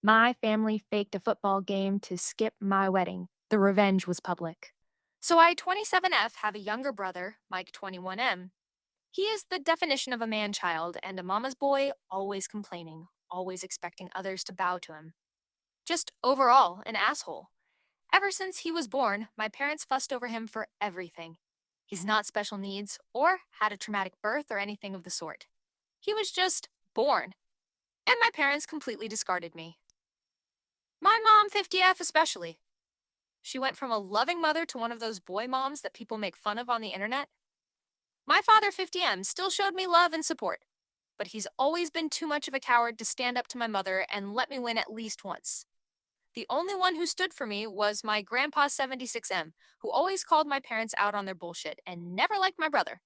My family faked a football game to skip my wedding. The revenge was public. So I, 27F, have a younger brother, Mike 21M. He is the definition of a man child and a mama's boy, always complaining, always expecting others to bow to him. Just overall, an asshole. Ever since he was born, my parents fussed over him for everything. He's not special needs or had a traumatic birth or anything of the sort. He was just born, and my parents completely discarded me. My mom, 50F especially. She went from a loving mother to one of those boy moms that people make fun of on the internet. My father, 50M, still showed me love and support, but he's always been too much of a coward to stand up to my mother and let me win at least once. The only one who stood for me was my grandpa, 76M, who always called my parents out on their bullshit and never liked my brother.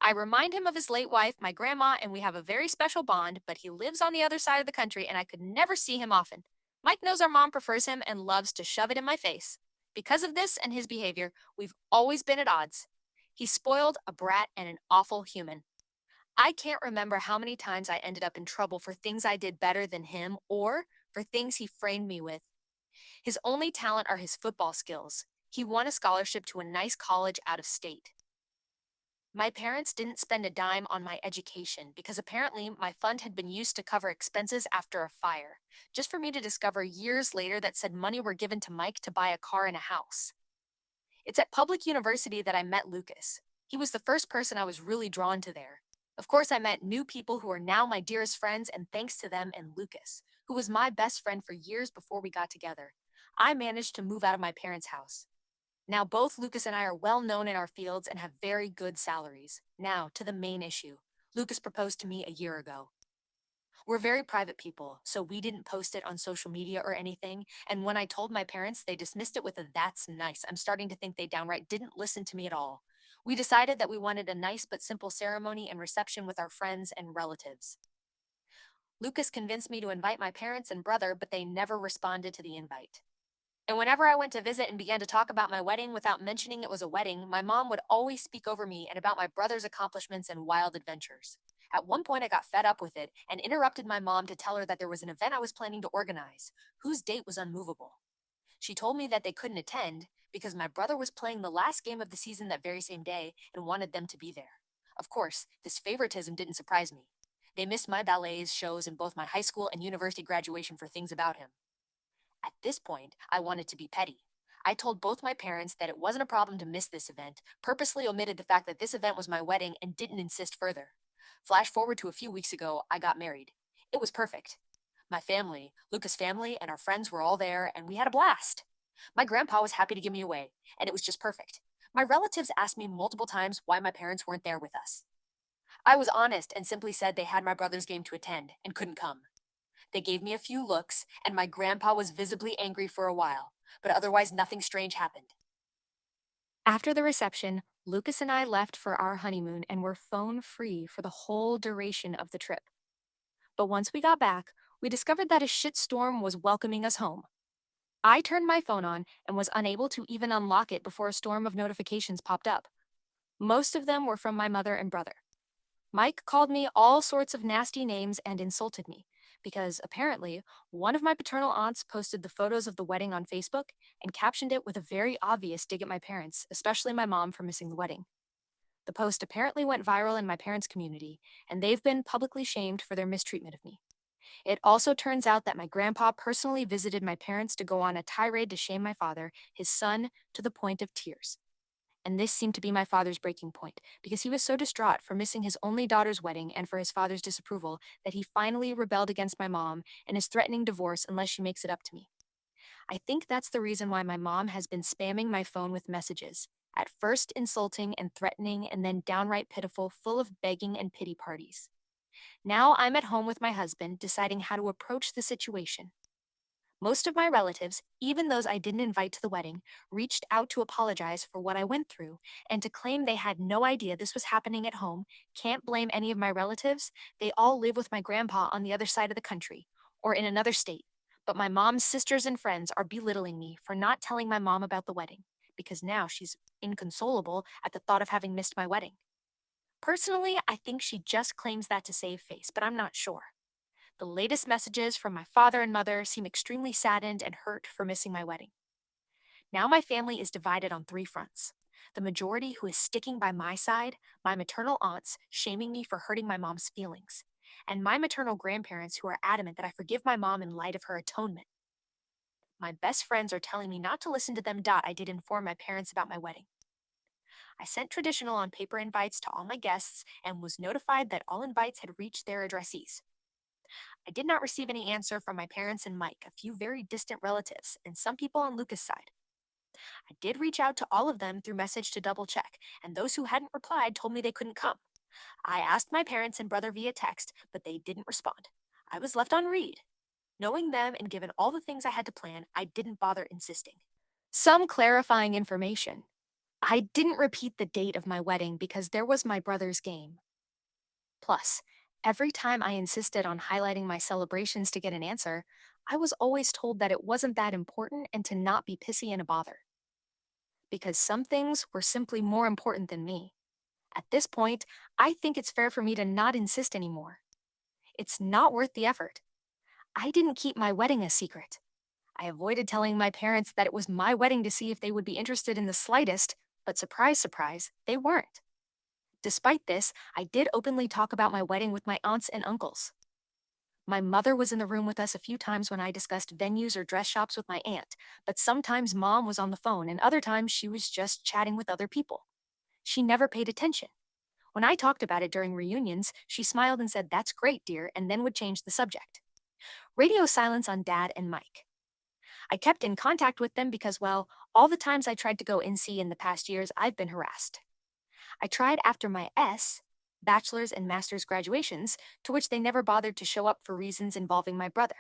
I remind him of his late wife, my grandma, and we have a very special bond, but he lives on the other side of the country and I could never see him often. Mike knows our mom prefers him and loves to shove it in my face. Because of this and his behavior, we've always been at odds. He's spoiled, a brat, and an awful human. I can't remember how many times I ended up in trouble for things I did better than him or for things he framed me with. His only talent are his football skills. He won a scholarship to a nice college out of state. My parents didn't spend a dime on my education because apparently my fund had been used to cover expenses after a fire, just for me to discover years later that said money were given to Mike to buy a car and a house. It's at public university that I met Lucas. He was the first person I was really drawn to there. Of course, I met new people who are now my dearest friends, and thanks to them and Lucas, who was my best friend for years before we got together, I managed to move out of my parents' house. Now, both Lucas and I are well known in our fields and have very good salaries. Now, to the main issue. Lucas proposed to me a year ago. We're very private people, so we didn't post it on social media or anything, and when I told my parents, they dismissed it with a "that's nice." I'm starting to think they downright didn't listen to me at all. We decided that we wanted a nice but simple ceremony and reception with our friends and relatives. Lucas convinced me to invite my parents and brother, but they never responded to the invite. And whenever I went to visit and began to talk about my wedding without mentioning it was a wedding, my mom would always speak over me and about my brother's accomplishments and wild adventures. At one point, I got fed up with it and interrupted my mom to tell her that there was an event I was planning to organize, whose date was unmovable. She told me that they couldn't attend because my brother was playing the last game of the season that very same day and wanted them to be there. Of course, this favoritism didn't surprise me. They missed my ballets shows in both my high school and university graduation for things about him. At this point, I wanted to be petty. I told both my parents that it wasn't a problem to miss this event, purposely omitted the fact that this event was my wedding, and didn't insist further. Flash forward to a few weeks ago, I got married. It was perfect. My family, Lucas' family, and our friends were all there, and we had a blast. My grandpa was happy to give me away, and it was just perfect. My relatives asked me multiple times why my parents weren't there with us. I was honest and simply said they had my brother's game to attend and couldn't come. They gave me a few looks, and my grandpa was visibly angry for a while, but otherwise nothing strange happened. After the reception, Lucas and I left for our honeymoon and were phone free for the whole duration of the trip. But once we got back, we discovered that a shitstorm was welcoming us home. I turned my phone on and was unable to even unlock it before a storm of notifications popped up. Most of them were from my mother and brother. Mike called me all sorts of nasty names and insulted me because apparently one of my paternal aunts posted the photos of the wedding on Facebook and captioned it with a very obvious dig at my parents, especially my mom, for missing the wedding. The post apparently went viral in my parents' community, and they've been publicly shamed for their mistreatment of me. It also turns out that my grandpa personally visited my parents to go on a tirade to shame my father, his son, to the point of tears. And this seemed to be my father's breaking point, because he was so distraught for missing his only daughter's wedding and for his father's disapproval that he finally rebelled against my mom and is threatening divorce unless she makes it up to me. I think that's the reason why my mom has been spamming my phone with messages, at first insulting and threatening, and then downright pitiful, full of begging and pity parties. Now I'm at home with my husband, deciding how to approach the situation. Most of my relatives, even those I didn't invite to the wedding, reached out to apologize for what I went through and to claim they had no idea this was happening at home, can't blame any of my relatives. They all live with my grandpa on the other side of the country or in another state. But my mom's sisters and friends are belittling me for not telling my mom about the wedding because now she's inconsolable at the thought of having missed my wedding. Personally, I think she just claims that to save face, but I'm not sure. The latest messages from my father and mother seem extremely saddened and hurt for missing my wedding. Now my family is divided on three fronts. The majority who is sticking by my side, my maternal aunts shaming me for hurting my mom's feelings, and my maternal grandparents who are adamant that I forgive my mom in light of her atonement. My best friends are telling me not to listen to them. I did inform my parents about my wedding. I sent traditional on paper invites to all my guests and was notified that all invites had reached their addressees. I did not receive any answer from my parents and Mike, a few very distant relatives, and some people on Lucas' side. I did reach out to all of them through message to double check, and those who hadn't replied told me they couldn't come. I asked my parents and brother via text, but they didn't respond. I was left on read. Knowing them and given all the things I had to plan, I didn't bother insisting. Some clarifying information. I didn't repeat the date of my wedding because there was my brother's game. Plus, every time I insisted on highlighting my celebrations to get an answer, I was always told that it wasn't that important and to not be pissy and a bother. Because some things were simply more important than me. At this point, I think it's fair for me to not insist anymore. It's not worth the effort. I didn't keep my wedding a secret. I avoided telling my parents that it was my wedding to see if they would be interested in the slightest, but surprise, surprise, they weren't. Despite this, I did openly talk about my wedding with my aunts and uncles. My mother was in the room with us a few times when I discussed venues or dress shops with my aunt, but sometimes mom was on the phone and other times she was just chatting with other people. She never paid attention. When I talked about it during reunions, she smiled and said, "That's great, dear," and then would change the subject. Radio silence on Dad and Mike. I kept in contact with them because, well, all the times I tried to go NC in the past years, I've been harassed. I tried after my bachelor's and master's graduations, to which they never bothered to show up for reasons involving my brother.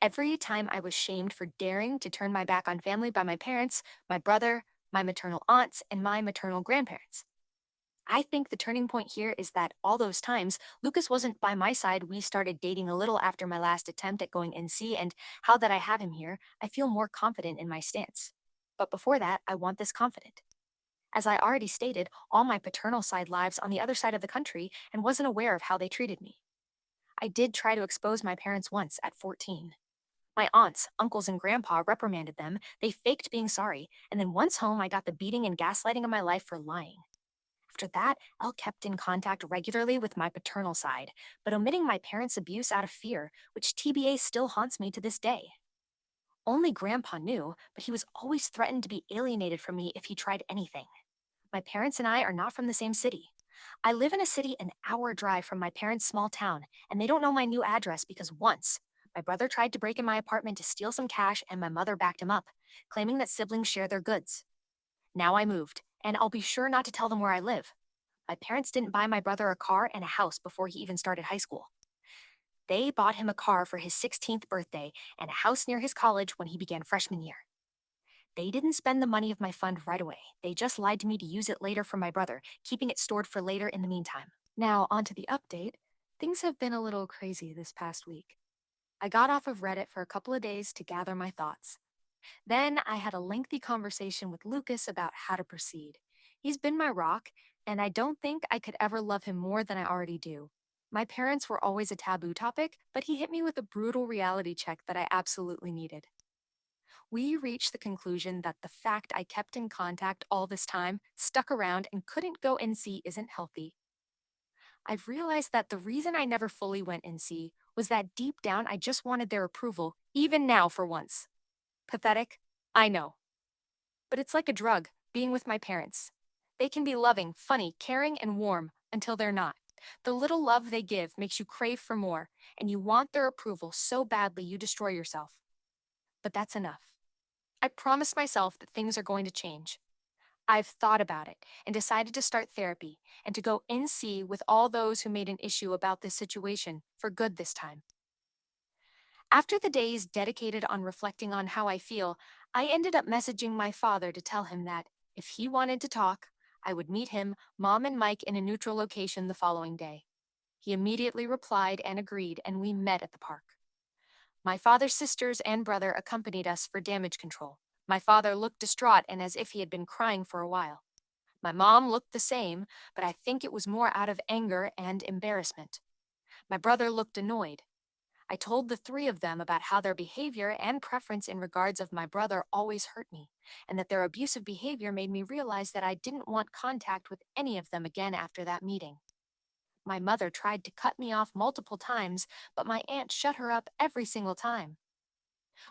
Every time I was shamed for daring to turn my back on family by my parents, my brother, my maternal aunts, and my maternal grandparents. I think the turning point here is that all those times, Lucas wasn't by my side. We started dating a little after my last attempt at going NC, and how that I have him here, I feel more confident in my stance. But before that, I want this confident. As I already stated, all my paternal side lives on the other side of the country and wasn't aware of how they treated me. I did try to expose my parents once at 14. My aunts, uncles, and grandpa reprimanded them. They faked being sorry, and then once home, I got the beating and gaslighting of my life for lying. After that, Elle kept in contact regularly with my paternal side, but omitting my parents' abuse out of fear, which TBA still haunts me to this day. Only Grandpa knew, but he was always threatened to be alienated from me if he tried anything. My parents and I are not from the same city. I live in a city an hour drive from my parents' small town, and they don't know my new address because once, my brother tried to break in my apartment to steal some cash and my mother backed him up, claiming that siblings share their goods. Now I moved, and I'll be sure not to tell them where I live. My parents didn't buy my brother a car and a house before he even started high school. They bought him a car for his 16th birthday and a house near his college when he began freshman year. They didn't spend the money of my fund right away. They just lied to me to use it later for my brother, keeping it stored for later in the meantime. Now, on to the update. Things have been a little crazy this past week. I got off of Reddit for a couple of days to gather my thoughts. Then I had a lengthy conversation with Lucas about how to proceed. He's been my rock, and I don't think I could ever love him more than I already do. My parents were always a taboo topic, but he hit me with a brutal reality check that I absolutely needed. We reached the conclusion that the fact I kept in contact all this time, stuck around, and couldn't go NC isn't healthy. I've realized that the reason I never fully went NC was that deep down I just wanted their approval, even now for once. Pathetic? I know. But it's like a drug, being with my parents. They can be loving, funny, caring, and warm until they're not. The little love they give makes you crave for more, and you want their approval so badly you destroy yourself. But that's enough. I promised myself that things are going to change. I've thought about it and decided to start therapy and to go NC with all those who made an issue about this situation for good this time. After the days dedicated on reflecting on how I feel, I ended up messaging my father to tell him that, if he wanted to talk, I would meet him, Mom, and Mike in a neutral location the following day. He immediately replied and agreed, and we met at the park. My father's sisters and brother accompanied us for damage control. My father looked distraught and as if he had been crying for a while. My mom looked the same, but I think it was more out of anger and embarrassment. My brother looked annoyed. I told the three of them about how their behavior and preference in regards of my brother always hurt me, and that their abusive behavior made me realize that I didn't want contact with any of them again after that meeting. My mother tried to cut me off multiple times, but my aunt shut her up every single time.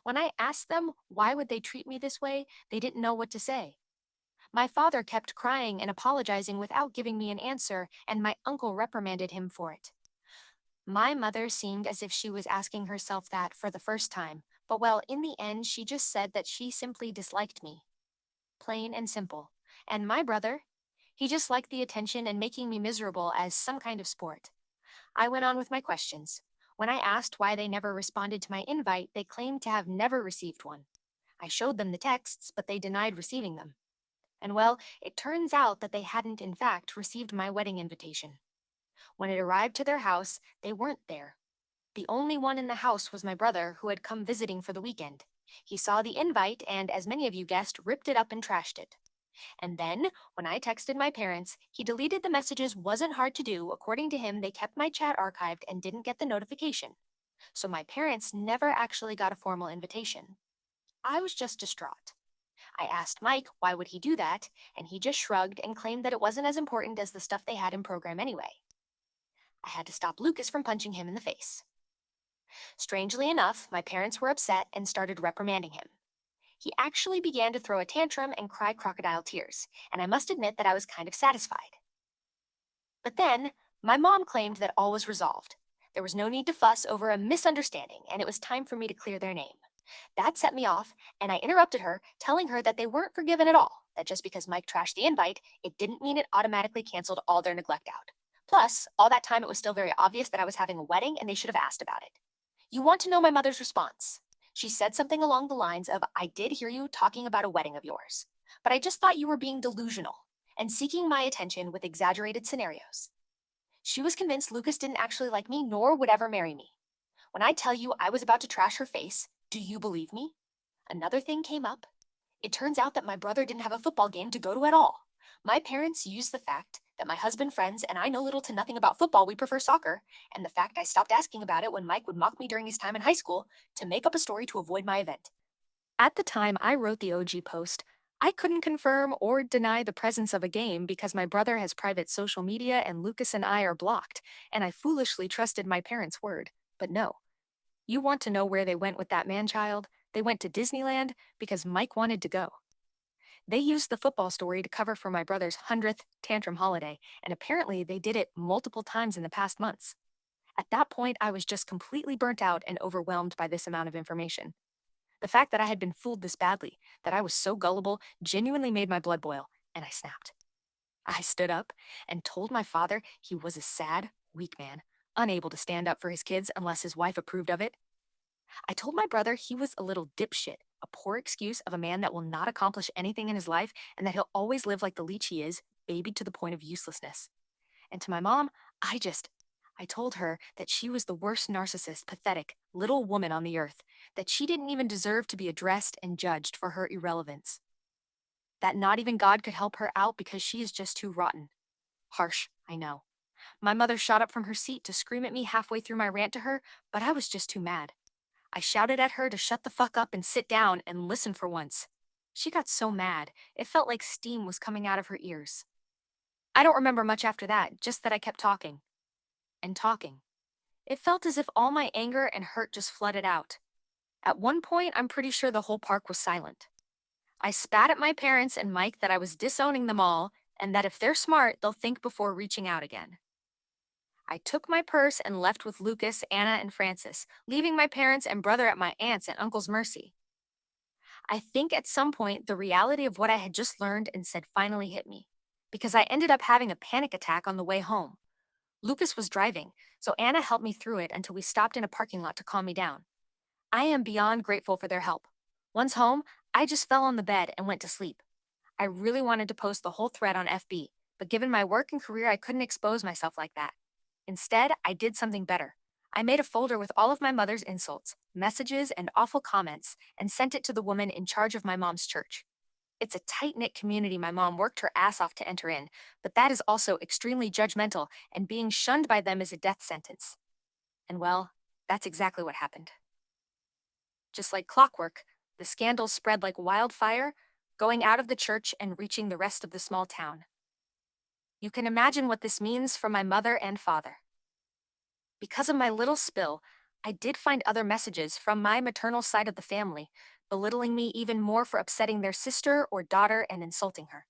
When I asked them why would they treat me this way, they didn't know what to say. My father kept crying and apologizing without giving me an answer, and my uncle reprimanded him for it. My mother seemed as if she was asking herself that for the first time, but well, in the end, she just said that she simply disliked me. Plain and simple. And my brother, he just liked the attention and making me miserable as some kind of sport. I went on with my questions. When I asked why they never responded to my invite, they claimed to have never received one. I showed them the texts, but they denied receiving them. And well, it turns out that they hadn't, in fact, received my wedding invitation. When it arrived to their house, they weren't there. The only one in the house was my brother, who had come visiting for the weekend. He saw the invite and, as many of you guessed, ripped it up and trashed it. And then, when I texted my parents, he deleted the messages. Wasn't hard to do. According to him, they kept my chat archived and didn't get the notification. So my parents never actually got a formal invitation. I was just distraught. I asked Mike why would he do that, and he just shrugged and claimed that it wasn't as important as the stuff they had in program anyway. I had to stop Lucas from punching him in the face. Strangely enough, my parents were upset and started reprimanding him. He actually began to throw a tantrum and cry crocodile tears, and I must admit that I was kind of satisfied. But then, my mom claimed that all was resolved. There was no need to fuss over a misunderstanding, and it was time for me to clear their name. That set me off, and I interrupted her, telling her that they weren't forgiven at all, that just because Mike trashed the invite, it didn't mean it automatically canceled all their neglect out. Plus, all that time it was still very obvious that I was having a wedding and they should have asked about it. You want to know my mother's response? She said something along the lines of, I did hear you talking about a wedding of yours, but I just thought you were being delusional and seeking my attention with exaggerated scenarios. She was convinced Lucas didn't actually like me nor would ever marry me. When I tell you I was about to trash her face, do you believe me? Another thing came up. It turns out that my brother didn't have a football game to go to at all. My parents used the fact that my husband, friends, and I know little to nothing about football, we prefer soccer, and the fact I stopped asking about it when Mike would mock me during his time in high school to make up a story to avoid my event. At the time I wrote the OG post, I couldn't confirm or deny the presence of a game because my brother has private social media and Lucas and I are blocked, and I foolishly trusted my parents' word. But no. You want to know where they went with that man-child? They went to Disneyland because Mike wanted to go. They used the football story to cover for my brother's 100th tantrum holiday, and apparently they did it multiple times in the past months. At that point, I was just completely burnt out and overwhelmed by this amount of information. The fact that I had been fooled this badly, that I was so gullible, genuinely made my blood boil, and I snapped. I stood up and told my father he was a sad, weak man, unable to stand up for his kids unless his wife approved of it. I told my brother he was a little dipshit, a poor excuse of a man that will not accomplish anything in his life and that he'll always live like the leech he is, babied to the point of uselessness. And to my mom, I told her that she was the worst narcissist, pathetic, little woman on the earth, that she didn't even deserve to be addressed and judged for her irrelevance. That not even God could help her out because she is just too rotten. Harsh, I know. My mother shot up from her seat to scream at me halfway through my rant to her, but I was just too mad. I shouted at her to shut the fuck up and sit down and listen for once. She got so mad, it felt like steam was coming out of her ears. I don't remember much after that, just that I kept talking. And talking. It felt as if all my anger and hurt just flooded out. At one point, I'm pretty sure the whole park was silent. I spat at my parents and Mike that I was disowning them all, and that if they're smart, they'll think before reaching out again. I took my purse and left with Lucas, Anna, and Francis, leaving my parents and brother at my aunt's and uncle's mercy. I think at some point the reality of what I had just learned and said finally hit me, because I ended up having a panic attack on the way home. Lucas was driving, so Anna helped me through it until we stopped in a parking lot to calm me down. I am beyond grateful for their help. Once home, I just fell on the bed and went to sleep. I really wanted to post the whole thread on FB, but given my work and career, I couldn't expose myself like that. Instead, I did something better. I made a folder with all of my mother's insults, messages, and awful comments, and sent it to the woman in charge of my mom's church. It's a tight-knit community my mom worked her ass off to enter in, but that is also extremely judgmental, and being shunned by them is a death sentence. And well, That's exactly what happened. Just like clockwork, the scandal spread like wildfire, going out of the church and reaching the rest of the small town. You can imagine what this means for my mother and father. Because of my little spill, I did find other messages from my maternal side of the family, belittling me even more for upsetting their sister or daughter and insulting her.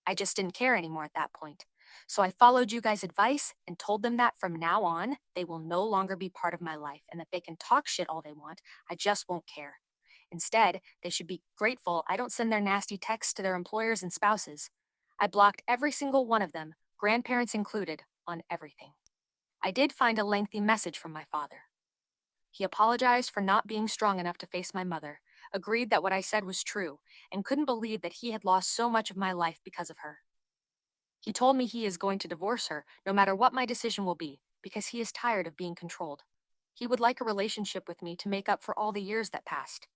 I just didn't care anymore at that point. So I followed you guys' advice and told them that from now on, they will no longer be part of my life and that they can talk shit all they want. I just won't care. Instead, they should be grateful I don't send their nasty texts to their employers and spouses. I blocked every single one of them, grandparents included, on everything. I did find a lengthy message from my father. He apologized for not being strong enough to face my mother, agreed that what I said was true, and couldn't believe that he had lost so much of my life because of her. He told me he is going to divorce her, no matter what my decision will be, because he is tired of being controlled. He would like a relationship with me to make up for all the years that passed.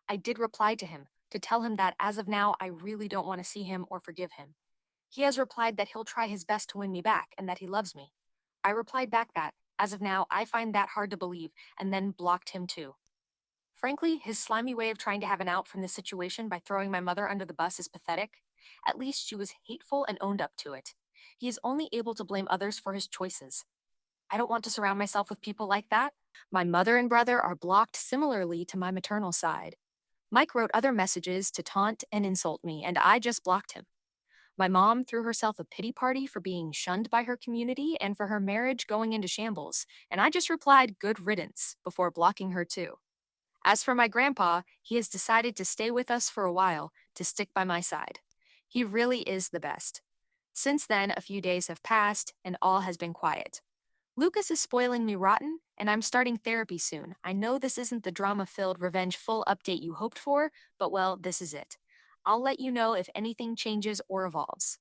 I did reply to him, to tell him that as of now, I really don't want to see him or forgive him. He has replied that he'll try his best to win me back and that he loves me. I replied back that, as of now, I find that hard to believe, and then blocked him too. Frankly, his slimy way of trying to have an out from this situation by throwing my mother under the bus is pathetic. At least she was hateful and owned up to it. He is only able to blame others for his choices. I don't want to surround myself with people like that. My mother and brother are blocked similarly to my maternal side. Mike wrote other messages to taunt and insult me, and I just blocked him. My mom threw herself a pity party for being shunned by her community and for her marriage going into shambles, and I just replied good riddance before blocking her too. As for my grandpa, he has decided to stay with us for a while to stick by my side. He really is the best. Since then, a few days have passed and all has been quiet. Lucas is spoiling me rotten, and I'm starting therapy soon. I know this isn't the drama filled, revenge full update you hoped for, but well, this is it. I'll let you know if anything changes or evolves.